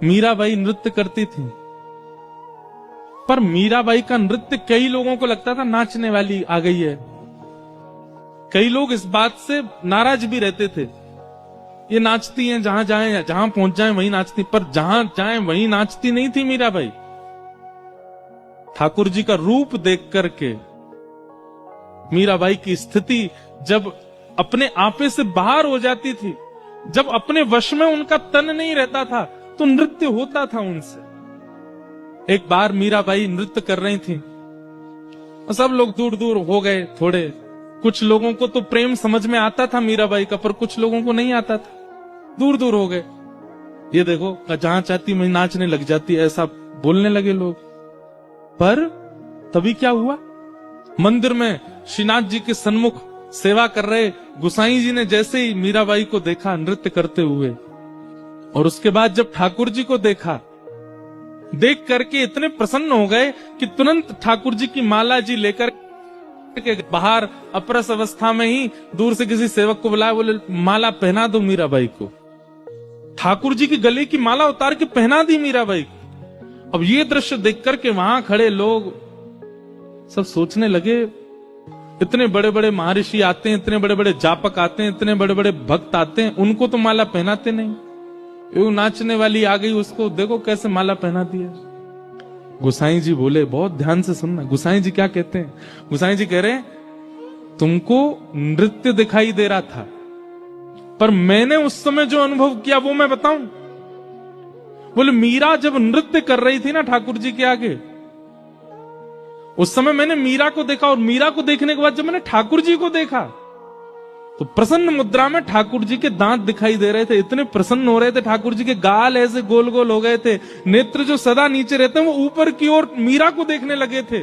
मीराबाई नृत्य करती थी, पर मीराबाई का नृत्य कई लोगों को लगता था नाचने वाली आ गई है। कई लोग इस बात से नाराज भी रहते थे, ये नाचती हैं जहां जाए, जहां पहुंच जाए वहीं नाचती, पर जहां जाए वहीं नाचती नहीं थी मीराबाई। ठाकुर जी का रूप देख करके मीराबाई की स्थिति जब अपने आपे से बाहर हो जाती थी, जब अपने वश में उनका तन नहीं रहता था, तो नृत्य होता था उनसे। एक बार मीराबाई नृत्य कर रही थी, सब लोग दूर दूर हो गए थोड़े। कुछ लोगों को तो प्रेम समझ में आता था मीराबाई का, पर कुछ लोगों को नहीं आता था, दूर दूर हो गए। ये देखो जहां चाहती मैं नाचने लग जाती, ऐसा बोलने लगे लोग। पर तभी क्या हुआ, मंदिर में श्रीनाथ जी के सन्मुख सेवा कर रहे गुसाई जी ने जैसे ही मीराबाई को देखा नृत्य करते हुए, और उसके बाद जब ठाकुर जी को देखा, देख करके इतने प्रसन्न हो गए कि तुरंत ठाकुर जी की माला जी लेकर के बाहर अपरस अवस्था में ही दूर से किसी सेवक को बुलाया, बोले माला पहना दो मीराबाई को। ठाकुर जी की गले की माला उतार के पहना दी मीराबाई को। अब ये दृश्य देख करके वहां खड़े लोग सब सोचने लगे, इतने बड़े बड़े महर्षि आते हैं, इतने बड़े बड़े जापक आते हैं, इतने बड़े बड़े भक्त आते हैं, उनको तो माला पहनाते नहीं। वो नाचने वाली आ गई, उसको देखो कैसे माला पहना दिया। गुसाई जी बोले, बहुत ध्यान से सुनना। गुसाई जी क्या कहते हैं? गुसाई जी कह रहे हैं तुमको नृत्य दिखाई दे रहा था, पर मैंने उस समय जो अनुभव किया वो मैं बताऊं। बोले मीरा जब नृत्य कर रही थी ना ठाकुर जी के आगे, उस समय मैंने मीरा को देखा, और मीरा को देखने के बाद जब मैंने ठाकुर जी को देखा, तो प्रसन्न मुद्रा में ठाकुर जी के दांत दिखाई दे रहे थे, इतने प्रसन्न हो रहे थे। ठाकुर जी के गाल ऐसे गोल गोल हो गए थे, नेत्र जो सदा नीचे रहते हैं वो ऊपर की ओर मीरा को देखने लगे थे।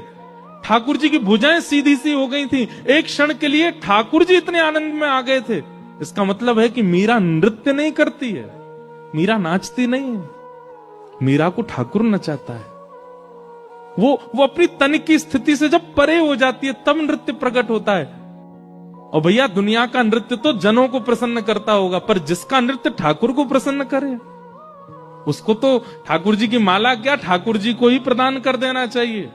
ठाकुर जी की भुजाएं सीधी सी हो गई थी। एक क्षण के लिए ठाकुर जी इतने आनंद में आ गए थे। इसका मतलब है कि मीरा नृत्य नहीं करती है, मीरा नाचती नहीं है, मीरा को ठाकुर नचाता है। वो अपनी तन की स्थिति से जब परे हो जाती है तब नृत्य प्रकट होता है। और भैया दुनिया का नृत्य तो जनों को प्रसन्न करता होगा, पर जिसका नृत्य ठाकुर को प्रसन्न करे उसको तो ठाकुर जी की माला क्या ठाकुर जी को ही प्रदान कर देना चाहिए।